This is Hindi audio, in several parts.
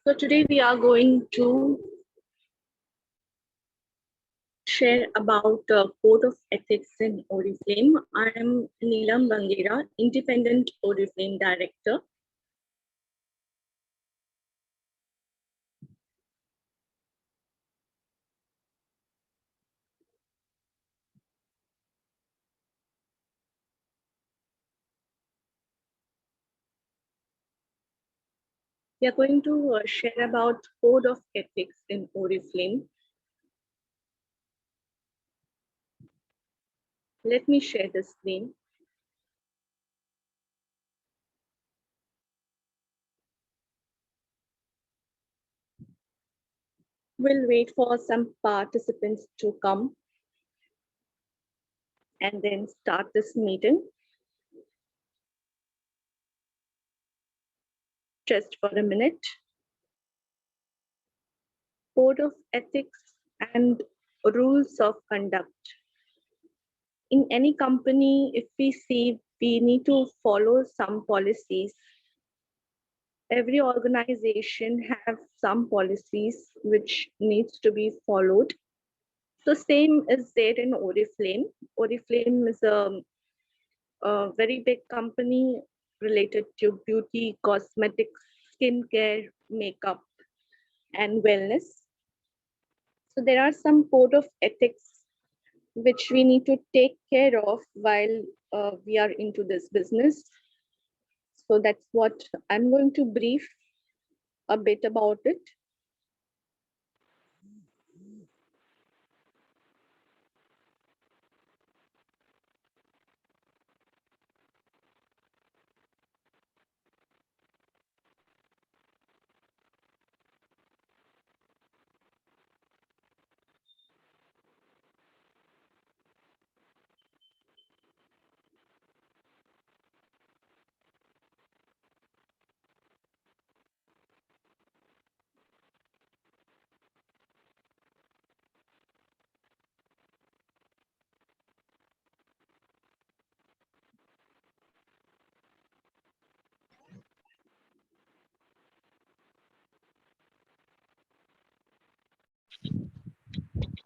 So today we are going to share about Code of Ethics in Oriflame. I am Neelam Bangira, Independent Oriflame Director. We are going to share about Code of Ethics in Oriflame. Let me share the screen. We'll wait for some participants to come and then start this meeting. Just for a minute. Code of Ethics and Rules of Conduct. In any company, if we see, we need to follow some policies. Every organization have some policies which needs to be followed. So same is there in Oriflame. Oriflame is a very big company related to beauty, cosmetics, skincare, makeup, and wellness. So there are some code of ethics which we need to take care of while we are into this business. So that's what I'm going to brief a bit about it.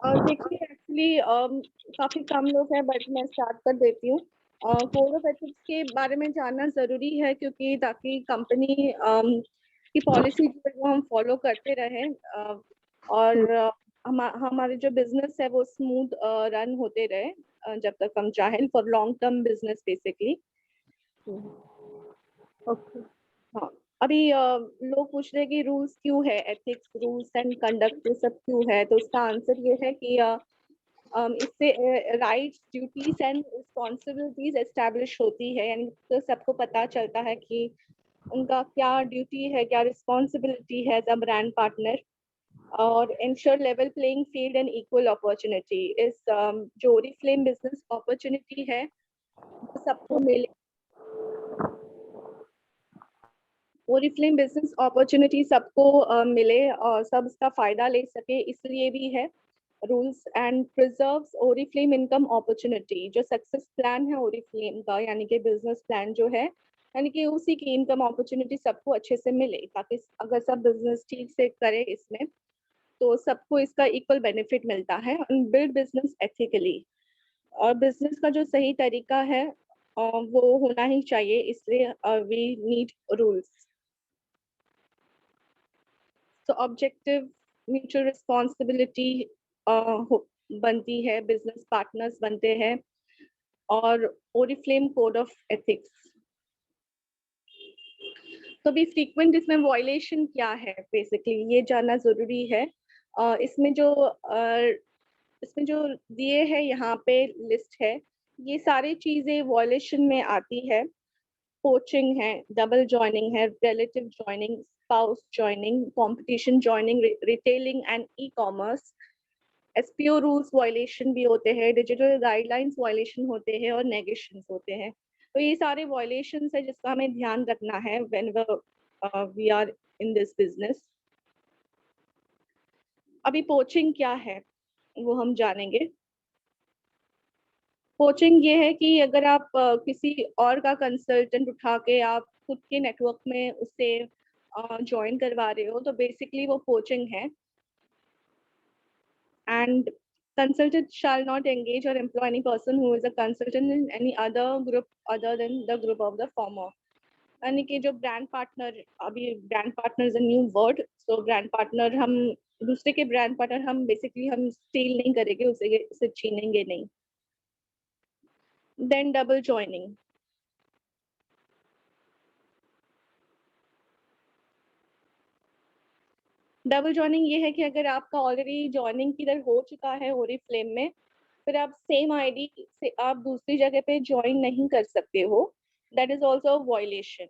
देखिए एक्चुअली काफी कम लोग हैं बट मैं स्टार्ट कर देती हूँ कोड ऑफ एथिक्स के बारे में जानना जरूरी है क्योंकि ताकि कंपनी की पॉलिसी जो है वो हम फॉलो करते रहें और हमारे जो बिजनेस है वो स्मूथ रन होते रहे जब तक हम चाहें for long term business basically. Okay हाँ अभी लोग पूछ रहे हैं कि रूल्स क्यों है, एथिक्स रूल्स एंड कंडक्ट ये सब क्यों है, तो उसका आंसर ये है कि इससे rights duties and responsibilities establish होती है, यानी तो सबको पता चलता है कि उनका क्या ड्यूटी है, क्या रिस्पॉन्सिबिलिटी है एज अ ब्रांड पार्टनर, और ensure level playing field and equal opportunity. इस जो ओरिफ्लेम बिजनेस अपॉर्चुनिटी है वो सबको मिले, ओरिफ्लेम बिजनेस अपॉर्चुनिटी सबको मिले और सब इसका फायदा ले सके, इसलिए भी है। Rules and preserves Oriflame income opportunity, जो सक्सेस प्लान है ओरिफ्लेम का यानी कि बिजनेस प्लान जो है, यानी कि उसी की इनकम अपॉर्चुनिटी सबको अच्छे से मिले, ताकि अगर सब बिजनेस ठीक से करे इसमें तो सबको इसका इक्वल बेनिफिट मिलता है। बिल्ड बिजनेस एथिकली, और बिजनेस का जो सही तरीका है वो होना ही चाहिए, इसलिए वी नीड रूल्स। तो ऑब्जेक्टिव म्यूचुअल रिस्पॉन्सिबिलिटी बनती है, बिजनेस पार्टनर्स बनते हैं, और ओरिफ्लेम कोड ऑफ एथिक्स। तो भी फ्रीक्वेंट इसमें वायलेशन क्या है बेसिकली ये जानना जरूरी है। इसमें जो दिए है यहाँ पे लिस्ट है, ये सारी चीजें वायलेशन में आती है। पोचिंग है, डबल जॉइनिंग है, relative joining, spouse joining, competition joining, retailing and e commerce, SPO rules violation भी होते हैं, डिजिटल गाइडलाइंस वायलेशन होते हैं, और नेगेशंस होते हैं। तो ये सारे वायलेशंस है जिसका हमें ध्यान रखना है when we are in this business. अभी पोचिंग क्या है वो हम जानेंगे। पोचिंग ये है कि अगर आप किसी और का कंसल्टेंट उठा के आप खुद के नेटवर्क में उससे ज्वाइन करवा रहे हो तो बेसिकली वो पोचिंग है। And consultant shall not engage or employ any person who is a consultant in any other group other than the group of the former। यानी कि जो ब्रांड पार्टनर, अभी brand partner is a new word, so brand partner हम दूसरे के ब्रांड पार्टनर हम बेसिकली हम स्टील नहीं करेंगे, उसे छीनेंगे नहीं। Then double joining. Double joining ये है कि अगर आपका ऑलरेडी ज्वाइनिंग किधर हो चुका है ओरिफ्लेम में, फिर आप सेम आईडी से आप दूसरी जगह पे ज्वाइन नहीं कर सकते हो, that is also violation.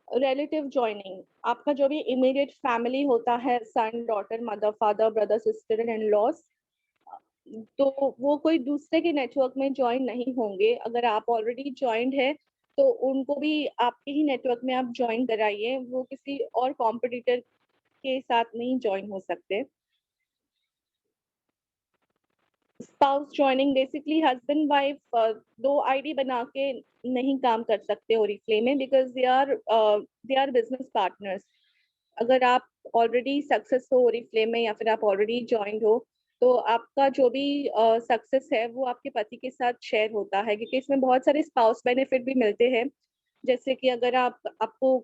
Relative joining, आपका जो भी इमीडिएट फैमिली होता है, son daughter mother father brother sister and loss, तो वो कोई दूसरे के नेटवर्क में ज्वाइन नहीं होंगे। अगर आप ऑलरेडी ज्वाइंड है तो उनको भी आपके ही नेटवर्क में आप ज्वाइन कराइए, वो किसी और कॉम्पिटिटर के साथ नहीं ज्वाइन हो सकते। Spouse joining, basically husband wife दो आईडी बना के नहीं काम कर सकते ओरिफ्लेम में, because they are business partners. अगर आप ऑलरेडी सक्सेस हो ओरिफ्लेम में या फिर आप ऑलरेडी ज्वाइंट हो, तो आपका जो भी सक्सेस है वो आपके पति के साथ शेयर होता है, क्योंकि इसमें बहुत सारे स्पाउस बेनिफिट भी मिलते हैं। जैसे कि अगर आपको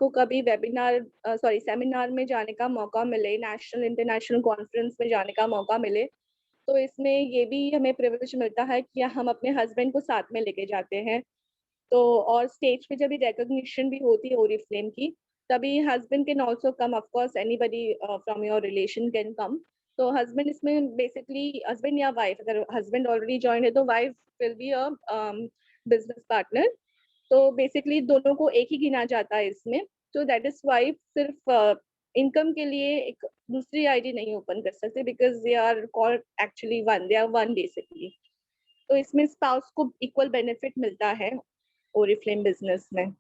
कभी वेबिनार सॉरी सेमिनार में जाने का मौका मिले, नेशनल इंटरनेशनल कॉन्फ्रेंस में जाने का मौका मिले, तो इसमें ये भी हमें प्रिविलेज मिलता है कि हम अपने हस्बैंड को साथ में लेके जाते हैं। तो और स्टेज पे जब भी रिकॉग्निशन भी होती है ओरिफ्लेम की, तभी husband can also come, of course anybody from your relation can come. तो हस्बैंड इसमें बेसिकली हस्बैंड या वाइफ, अगर हस्बैंड ऑलरेडी जॉइन है तो wife will be a business partner. तो बेसिकली दोनों को एक ही गिना जाता है इसमें। तो दैट इज वाई सिर्फ इनकम के लिए एक दूसरी आईडी नहीं ओपन कर सकते, because they are called actually one, they are one basically. तो इसमें स्पाउस को इक्वल बेनिफिट मिलता है ओरिफ्लेम बिजनेस में।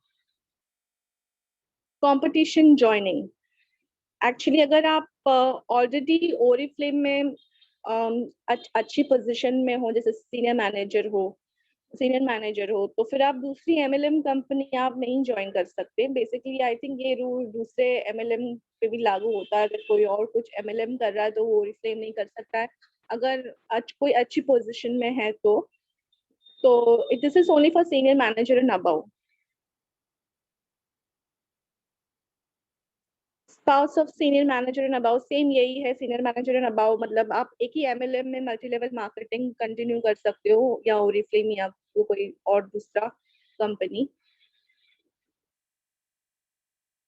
कंपटीशन ज्वाइनिंग, एक्चुअली अगर आप ऑलरेडी ओरिफ्लेम में अच्छी पोजीशन में हो, जैसे सीनियर मैनेजर हो, तो फिर आप दूसरी एमएलएम कंपनी आप नहीं ज्वाइन कर सकते। बेसिकली आई थिंक ये रूल दूसरे एमएलएम पे भी लागू होता है, अगर कोई और कुछ एमएलएम कर रहा है तो वो ओरिफ्लेम नहीं कर सकता है, अगर कोई अच्छी पोजीशन में है तो this is only for senior manager and above. Spouse of senior manager and above, same यही है। सीनियर मैनेजर एंड अबाउ मतलब आप एक ही एमएलएम में मल्टी लेवल मार्केटिंग कंटिन्यू कर सकते हो, या ओरिफ्लेम या कोई और दूसरा कंपनी।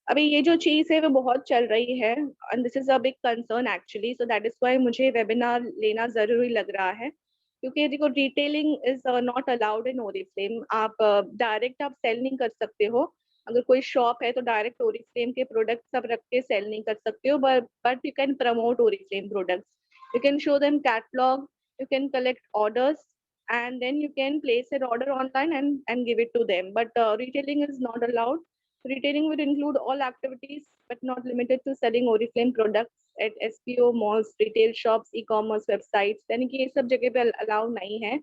अभी ये जो चीज है वो बहुत चल रही है, and this is a big concern actually, so that is why मुझे वेबिनार लेना जरूरी लग रहा है। क्योंकि देखो, retailing is not allowed in Oriflame. आप डायरेक्ट आप सेल नहीं कर सकते हो। अगर कोई शॉप है तो डायरेक्ट ओरिफ्लेम के प्रोडक्ट सब रख के सेल नहीं कर सकते हो, but you can promote Oriflame products, you can show them catalogue, you can collect orders, and then you can place an order online and give it to them, but retailing is not allowed। Retailing will include all activities but not limited to selling Oriflame products at SPO malls, retail shops, e-commerce websites, यानी कि ये सब जगह पे अलाउ नहीं है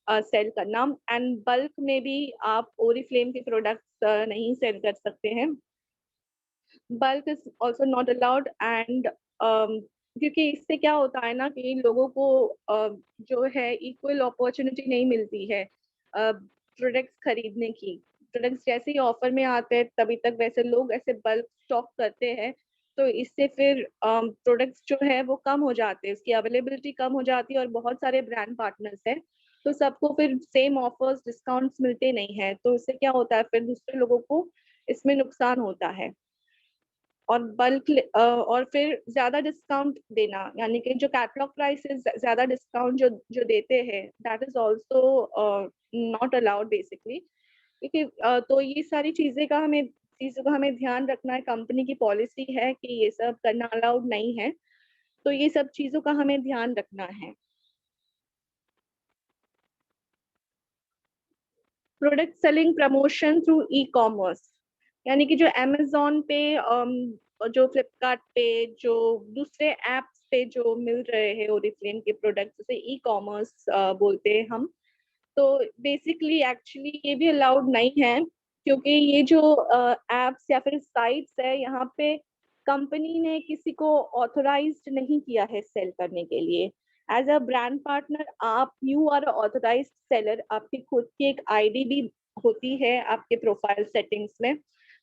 सेल करना। एंड बल्क में भी आप ओरिफ्लेम के प्रोडक्ट्स नहीं सेल कर सकते हैं। Bulk is also not allowed, and क्योंकि इससे क्या होता है ना कि लोगों को जो है इक्वल अपॉर्चुनिटी नहीं मिलती है प्रोडक्ट्स खरीदने की। प्रोडक्ट्स जैसे ही ऑफर में आते हैं तभी तक वैसे लोग ऐसे बल्क स्टॉक करते हैं, तो इससे फिर प्रोडक्ट्स जो है वो कम हो जाते हैं, उसकी अवेलेबिलिटी कम हो जाती है, और बहुत सारे ब्रांड पार्टनर्स हैं तो सबको फिर सेम ऑफर्स डिस्काउंट्स मिलते नहीं है, तो इससे क्या होता है फिर दूसरे लोगों को इसमें नुकसान होता है। और और फिर ज्यादा डिस्काउंट देना, यानी कि जो कैटलॉग प्राइस से ज्यादा डिस्काउंट जो जो देते हैं, that is also not allowed basically. क्योंकि तो ये सारी चीजों का हमें ध्यान रखना है। कंपनी की पॉलिसी है कि ये सब करना अलाउड नहीं है, तो ये सब चीजों का हमें ध्यान रखना है। Product selling promotion through e commerce, यानी कि जो अमेजोन पे जो फ्लिपकार्ट पे जो दूसरे एप्स पे जो मिल रहे हैं ओरिफ्लेम के प्रोडक्ट्स, जैसे ई कॉमर्स बोलते हैं हम, तो बेसिकली एक्चुअली ये भी अलाउड नहीं है। क्योंकि ये जो एप्स या फिर साइट्स है, यहाँ पे कंपनी ने किसी को ऑथोराइज्ड नहीं किया है सेल करने के लिए। एज अ ब्रांड पार्टनर आप यू आर ऑथोराइज्ड सेलर, आपकी खुद की एक आईडी भी होती है आपके प्रोफाइल सेटिंग्स में।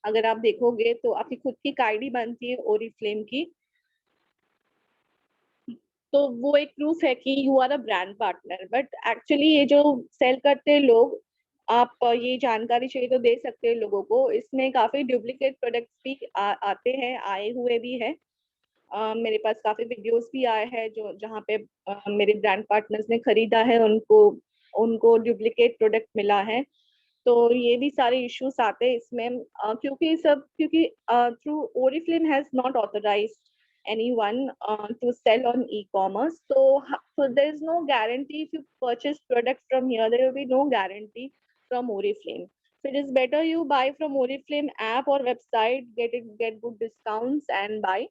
अगर आप देखोगे तो आपकी खुद की एक आईडी बनती है ओरिफ्लेम की, तो वो एक प्रूफ है कि you are a brand partner. But actually ये जो सेल करते हैं लोग, आप ये जानकारी चाहिए तो दे सकते हैं लोगों को, इसमें काफी डुप्लीकेट प्रोडक्ट्स भी आते हैं, आए हुए भी है। मेरे पास काफी वीडियोस भी आए हैं जो जहाँ पे मेरे ब्रांड पार्टनर्स ने खरीदा है, उनको उनको डुप्लीकेट प्रोडक्ट मिला है। तो ये भी सारे इश्यूज आते हैं इसमें, क्योंकि through Oriflame has not authorised anyone to sell on e-commerce. So there is no guarantee if you purchase product from here. There will be no guarantee from Oriflame. So it is better you buy from Oriflame app or website, get good discounts and buy,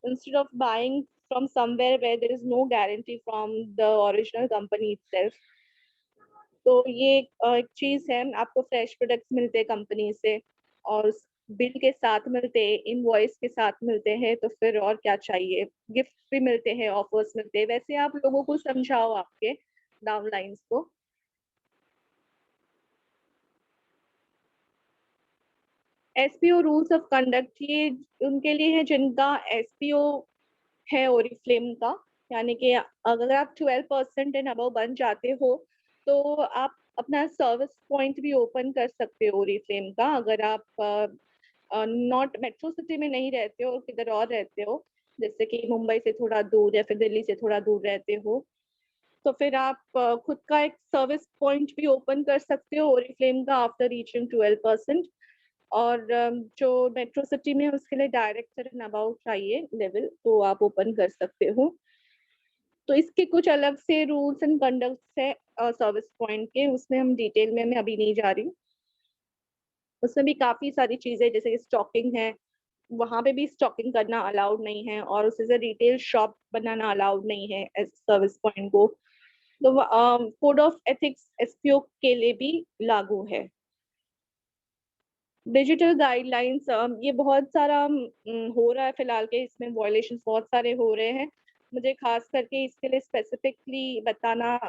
instead of buying from somewhere where there is no guarantee from the original company itself. तो ये एक चीज है, आपको फ्रेश प्रोडक्ट्स मिलते हैं कंपनी से, और बिल के साथ मिलते हैं, इनवॉइस के साथ मिलते हैं, तो फिर और क्या चाहिए। गिफ्ट भी मिलते हैं, ऑफर्स मिलते हैं। वैसे आप लोगों को समझाओ आपके डाउनलाइंस को। एसपीओ रूल्स ऑफ कंडक्ट, ये उनके लिए है जिनका एसपीओ है ओरिफ्लेम का, यानी कि अगर आप 12% एंड अबव बन जाते हो तो आप अपना सर्विस पॉइंट भी ओपन कर सकते हो ओरिफ्लेम का। अगर आप नॉट मेट्रो सिटी में नहीं रहते हो, किधर और रहते हो, जैसे कि मुंबई से थोड़ा दूर या फिर दिल्ली से थोड़ा दूर रहते हो, तो फिर आप खुद का एक सर्विस पॉइंट भी ओपन कर सकते हो ओरिफ्लेम का आफ्टर रीचिंग 12%। और जो मेट्रो सिटी में है उसके लिए डायरेक्टर एंड अबाउट चाहिए लेवल, तो आप ओपन कर सकते हो। तो इसके कुछ अलग से रूल्स एंड कंडक्ट्स है सर्विस पॉइंट के, उसमें हम डिटेल में मैं अभी नहीं जा रही हूँ। उसमें भी काफी सारी चीजें, जैसे कि स्टॉकिंग है, वहां पे भी स्टॉकिंग करना अलाउड नहीं है, और उसे से रिटेल शॉप बनाना अलाउड नहीं है एज सर्विस पॉइंट को। तो कोड ऑफ एथिक्स एसपीओ के लिए भी लागू है। डिजिटल गाइडलाइंस, ये बहुत सारा हो रहा है फिलहाल के, इसमें वॉयलेशन बहुत सारे हो रहे हैं। मुझे खास करके इसके लिए स्पेसिफिकली बताना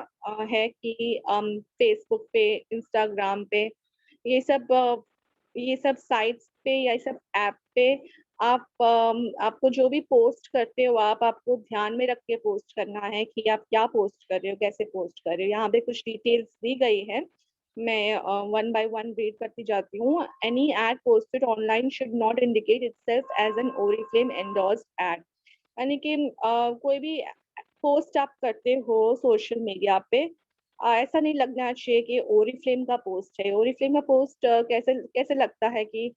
है कि फेसबुक पे, इंस्टाग्राम पे, ये सब साइट्स पे या ये सब ऐप पे आप आपको जो भी पोस्ट करते हो, आपको ध्यान में रख के पोस्ट करना है कि आप क्या पोस्ट कर रहे हो, कैसे पोस्ट कर रहे हो। यहाँ पे कुछ डिटेल्स दी गई है, मैं वन बाय वन रीड करती जाती हूँ। Any ad posted online should not indicate itself as an Oriflame endorsed ad. यानी कि कोई भी पोस्ट आप करते हो सोशल मीडिया पे, ऐसा नहीं लगना चाहिए कि ओरिफ्लेम का पोस्ट है। ओरिफ्लेम का पोस्ट कैसे कैसे लगता है कि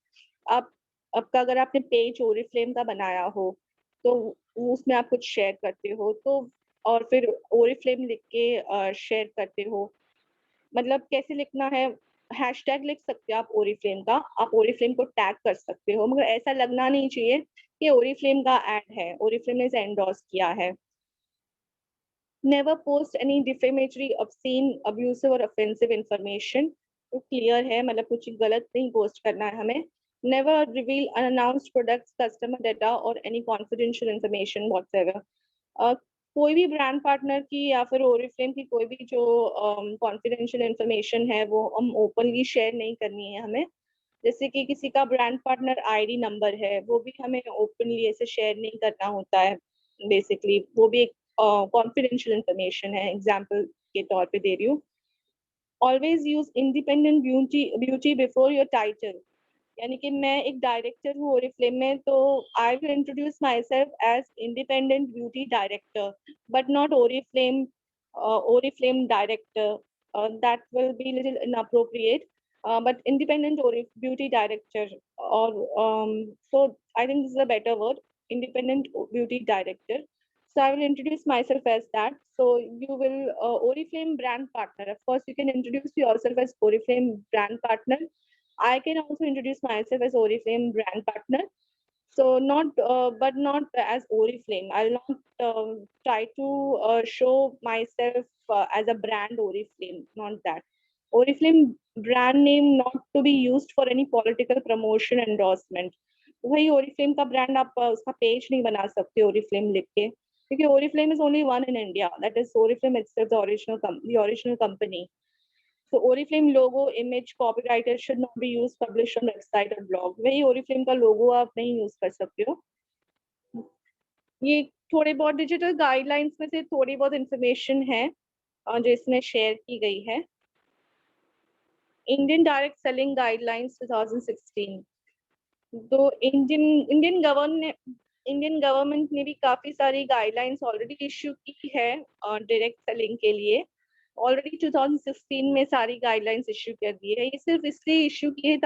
आप आपका, अगर आपने पेज ओरिफ्लेम का बनाया हो तो उसमें आप कुछ शेयर करते हो, तो और फिर ओरिफ्लेम लिख के शेयर करते हो। मतलब कैसे लिखना है, हैशटैग लिख सकते हो आप ओरिफ्लेम का, आप ओरिफ्लेम को टैग कर सकते हो, मगर ऐसा लगना नहीं चाहिए कि ओरिफ्लेम का एड है, ओरिफ्लेम ने इसे एंडोर्स किया है। Never post any defamatory, obscene, abusive और offensive information। तो क्लियर है, मतलब कुछ गलत नहीं पोस्ट करना है हमें। Never reveal unannounced products, customer data और एनी कॉन्फिडेंशियल इंफॉर्मेशन व्हाटएवर। कोई भी ब्रांड पार्टनर की या फिर ओरिफ्लेम की कोई भी जो कॉन्फिडेंशियल इंफॉर्मेशन है वो हम ओपनली शेयर नहीं करनी है हमें। जैसे कि किसी का ब्रांड पार्टनर आईडी नंबर है, वो भी हमें ओपनली ऐसे शेयर नहीं करना होता है। बेसिकली वो भी एक कॉन्फिडेंशियल इंफॉर्मेशन है, एग्जाम्पल के तौर पे दे रही हूँ। Always use independent beauty before your title. यानी कि मैं एक डायरेक्टर हूँ ओरिफ्लेम में, तो I will introduce myself as independent beauty director, but not Oriflame director. That will be little inappropriate, but independent or beauty director, or so I think this is a better word, independent beauty director. So I will introduce myself as that. So you will Oriflame brand partner. Of course, you can introduce yourself as Oriflame brand partner. I can also introduce myself as Oriflame brand partner. So not, but not as Oriflame. I'll not try to show myself as a brand Oriflame. Not that. Oriflame brand name not to be used for any political promotion endorsement. वही Oriflame का brand आप उसका पेज नहीं बना सकते Oriflame लिख के, क्योंकि Oriflame is only one in India, that is Oriflame itself, the original company. So Oriflame logo, image, copyrighted should not be used, published on website or blog. वही Oriflame का logo आप नहीं use कर सकते हो. ये थोड़े बहुत डिजिटल गाइडलाइंस में से थोड़ी बहुत इंफॉर्मेशन है जो इसमें शेयर की गई है. Indian direct selling guidelines 2016. तो इंडियन गवर्नमेंट ने भी काफी सारी गाइडलाइंस ऑलरेडी इश्यू की है डायरेक्ट सेलिंग के लिए. ऑलरेडी 2016 में सारी गाइडलाइंस इश्यू कर दी है. ये सिर्फ इसलिए इश्यू की है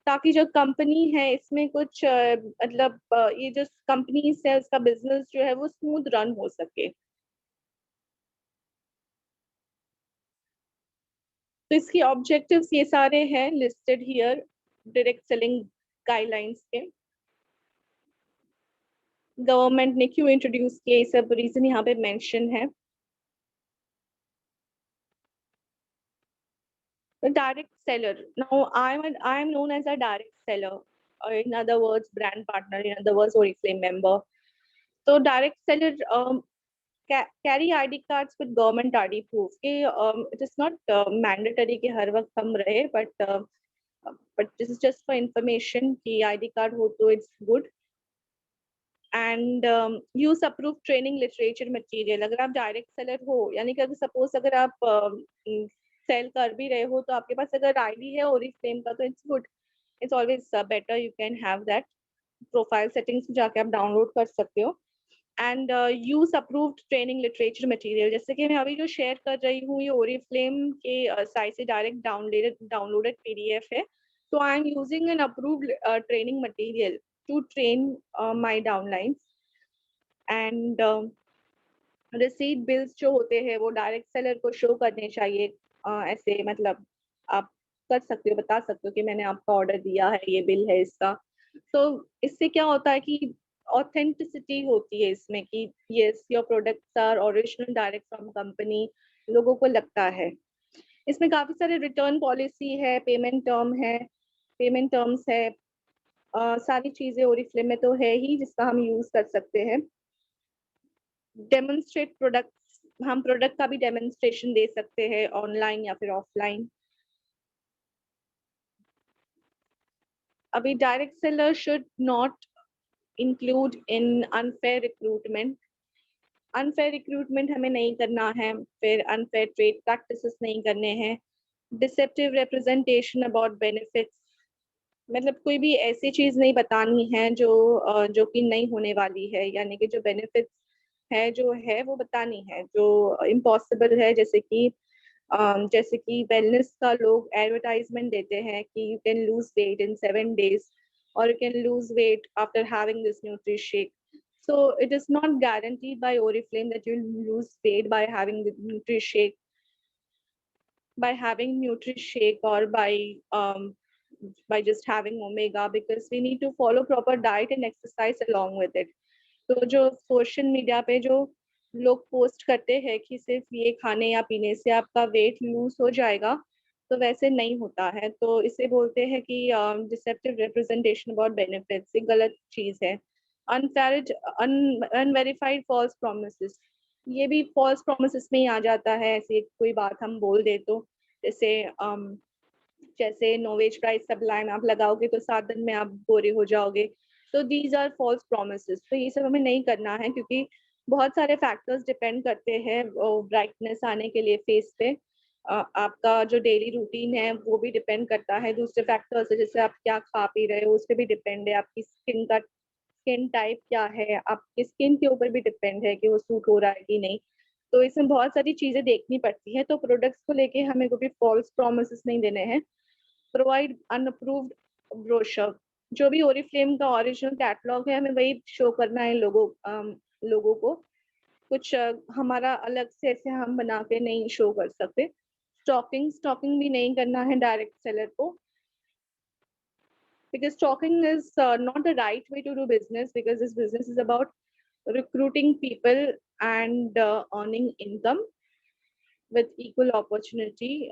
ताकि जो कंपनी है इसमें कुछ मतलब ये जो कंपनी है उसका बिजनेस जो है वो स्मूथ रन हो सके. तो इसकी ऑब्जेक्टिव्स ये सारे हैं listed here direct selling guidelines के. गवर्नमेंट ने क्यों इंट्रोड्यूस किए, ये सब रीजन यहाँ पे मेंशन है. The direct seller. Now I am known as a direct seller, or in other words, brand partner. In other words, Oriflame member. So direct seller carry ID cards with government ID proof. It is not mandatory कि हर वक्त हम रहे, but this is just for information कि ID card हो तो it's good. And use approved training literature material. अगर आप direct seller हो, यानी कि अगर suppose अगर आप सेल कर भी रहे हो तो आपके पास अगर आईडी है Oriflame का तो it's good. It's always better, you can have that. Profile settings में जाके आप डाउनलोड कर सकते हो. And use approved training literature material. जैसे कि मैं अभी जो शेयर कर रही हूँ ये Oriflame के साइट से डायरेक्ट डाउनलोडेड पीडीएफ है. तो I am using an approved training material to train my downlines. And receipt bills जो होते हैं वो डायरेक्ट सेलर को शो करने चाहिए. ऐसे मतलब आप कर सकते हो, बता सकते हो कि मैंने आपका ऑर्डर दिया है, ये बिल है इसका. तो इससे क्या होता है कि ऑथेंटिसिटी होती है इसमें कि yes your products are original direct from company, लोगों को लगता है. इसमें काफी सारे रिटर्न पॉलिसी है, पेमेंट टर्म्स है. सारी चीजें Oriflame में तो है ही जिसका हम यूज कर सकते हैं. डेमोन्स्ट्रेट प्रोडक्ट, हम प्रोडक्ट का भी डेमोन्स्ट्रेशन दे सकते हैं ऑनलाइन या फिर ऑफलाइन. अभी direct seller should not include in unfair recruitment. Unfair recruitment हमें नहीं करना है. फिर अनफेयर ट्रेड प्रैक्टिसेस नहीं करने हैं. डिसेप्टिव रिप्रेजेंटेशन अबाउट बेनिफिट्स, मतलब कोई भी ऐसी चीज नहीं बतानी है जो कि नहीं होने वाली है, यानी कि जो बेनिफिट्स है जो है वो बतानी है. जो इम्पॉसिबल है, जैसे कि वेलनेस का लोग एडवर्टाइजमेंट देते हैं कि you can lose weight in 7 days और you can lose weight after having this nutri shake. So it is not guaranteed by Oriflame that you'll lose weight by having the Nutri Shake or by just having omega, because we need to follow proper diet and exercise along with it. तो जो सोशल मीडिया पे जो लोग पोस्ट करते हैं कि सिर्फ ये खाने या पीने से आपका वेट लूज हो जाएगा, तो वैसे नहीं होता है. तो इसे बोलते हैं कि डिसेप्टिव रिप्रेजेंटेशन अबाउट बेनिफिट्स. ये गलत चीज है. अनवेरिफाइड फॉल्स प्रोमिसेस, ये भी फॉल्स प्रोमिसेस में ही आ जाता है. ऐसी कोई बात हम बोल दे तो जैसे नो वेज प्राइस सप्लाई में आप लगाओगे तो 7 दिन में आप गोरे हो जाओगे. तो दीज आर फॉल्स प्रोमिसेस. तो ये सब हमें नहीं करना है, क्योंकि बहुत सारे फैक्टर्स डिपेंड करते हैं ब्राइटनेस आने के लिए फेस पे. आपका जो डेली रूटीन है वो भी डिपेंड करता है. दूसरे फैक्टर्स जैसे आप क्या खा पी रहे हो उस पर भी डिपेंड है. आपकी स्किन टाइप क्या है, आपकी स्किन के ऊपर भी डिपेंड है कि वो सूट हो रहा है कि नहीं. तो इसमें बहुत सारी चीजें देखनी पड़ती है. तो प्रोडक्ट्स को लेके हमें कोई भी फॉल्स प्रोमिसेस नहीं देने हैं. Provide unapproved brochure. जो भी Oriflame का ओरिजिनल कैटलॉग है हमें वही शो करना है लोगों को. कुछ हमारा अलग से ऐसे हम बना के नहीं शो कर सकते. स्टॉकिंग भी नहीं करना है डायरेक्ट सेलर को, because stalking is not the right way to do business, because this business is about recruiting people and earning income. with equal opportunity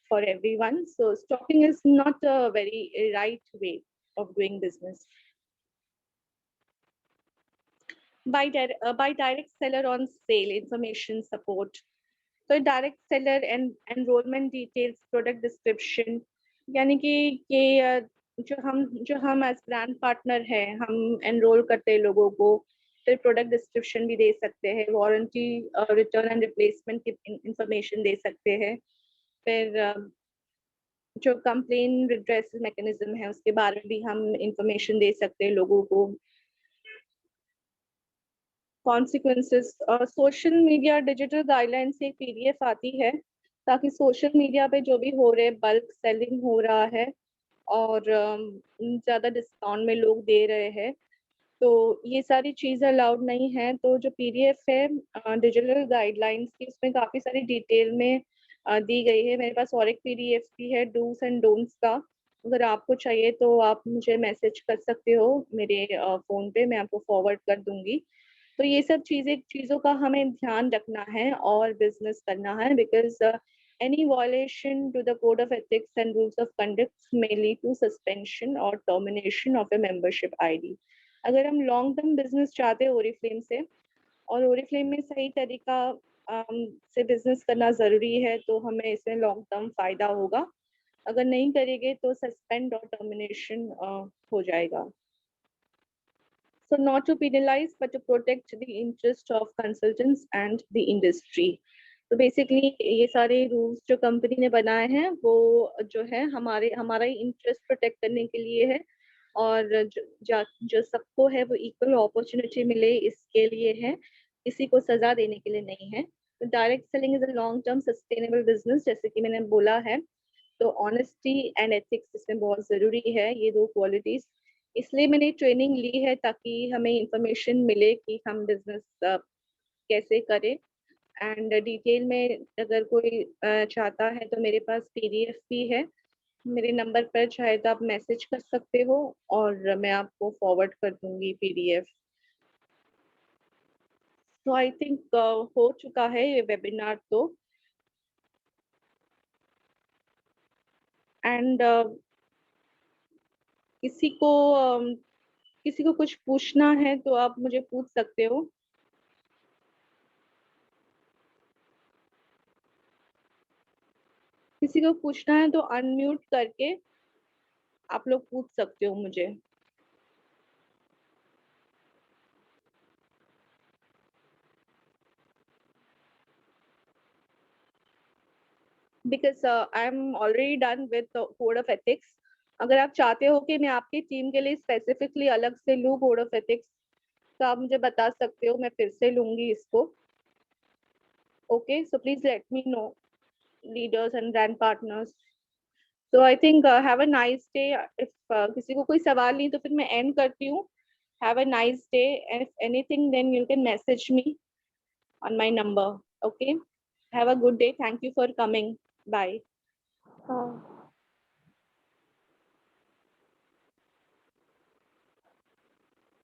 for everyone. So stocking is not a very right way of doing business. By direct seller on sale information support. So direct seller enrolment details product description, यानी कि ये जो हम एज ब्रांड पार्टनर है, हम एनरोल करते हैं लोगों को, फिर प्रोडक्ट डिस्क्रिप्शन भी दे सकते हैं, वारंटी रिटर्न एंड रिप्लेसमेंट की इंफॉर्मेशन दे सकते हैं, फिर जो कंप्लेन रिड्रेस मैकेनिज्म है उसके बारे में भी हम इंफॉर्मेशन दे सकते हैं लोगों को। Consequences, social media digital guidelines एक पीडीएफ आती है, ताकि सोशल मीडिया पे जो भी हो रहे बल्क सेलिंग हो रहा है और ज़्यादा डिस्काउंट में लोग दे रहे हैं, तो ये सारी चीज़ें अलाउड नहीं है। तो जो पीडीएफ है डिजिटल गाइडलाइंस की, उसमें काफ़ी सारी डिटेल में दी गई है। मेरे पास और एक पीडीएफ भी है डूज एंड डोंट्स का, अगर आपको चाहिए तो आप मुझे मैसेज कर सकते हो मेरे फ़ोन पे, मैं आपको फॉरवर्ड कर दूंगी। तो ये सब चीज़ों का हमें ध्यान रखना है और बिजनेस करना है, because any violation to the code of ethics and rules of conduct may lead to suspension or termination of a membership ID. अगर हम लॉन्ग टर्म बिजनेस चाहते हैं ओरिफ्लेम से, और ओरिफ्लेम में सही तरीका से बिजनेस करना जरूरी है, तो हमें इसमें लॉन्ग टर्म फायदा होगा। अगर नहीं करेंगे तो सस्पेंड और टर्मिनेशन हो जाएगा। So not to penalize, but to protect the interest of consultants and the industry. तो बेसिकली ये सारे रूल्स जो कंपनी ने बनाए हैं वो जो है हमारा इंटरेस्ट प्रोटेक्ट करने के लिए है, और जो सबको है वो इक्वल अपॉर्चुनिटी मिले इसके लिए है, किसी को सजा देने के लिए नहीं है। तो direct selling is a long term sustainable business, जैसे कि मैंने बोला है। तो ऑनेस्टी एंड एथिक्स इसमें बहुत जरूरी है, ये दो क्वालिटीज। इसलिए मैंने ट्रेनिंग ली है ताकि हमें इंफॉर्मेशन मिले कि हम बिजनेस कैसे करें। एंड डिटेल में अगर कोई चाहता है तो मेरे पास पीडीएफ भी है, मेरे नंबर पर चाहे तो आप मैसेज कर सकते हो और मैं आपको फॉरवर्ड कर दूंगी पीडीएफ। तो आई थिंक हो चुका है ये वेबिनार तो। एंड किसी को किसी को कुछ पूछना है तो आप मुझे पूछ सकते हो। किसी को पूछना है तो अनम्यूट करके आप लोग पूछ सकते हो मुझे। Because I am already done with code of ethics. अगर आप चाहते हो कि मैं आपकी टीम के लिए स्पेसिफिकली अलग से लूँ कोड ऑफ एथिक्स, तो आप मुझे बता सकते हो, मैं फिर से लूंगी इसको। Okay, so please let me know leaders and brand partners. So I think have a nice day. If किसी को कोई सवाल नहीं तो फिर मैं एंड करती हूँ। Have a nice day, if anything then you can message me on my number. Okay, have a good day, thank you for coming, bye.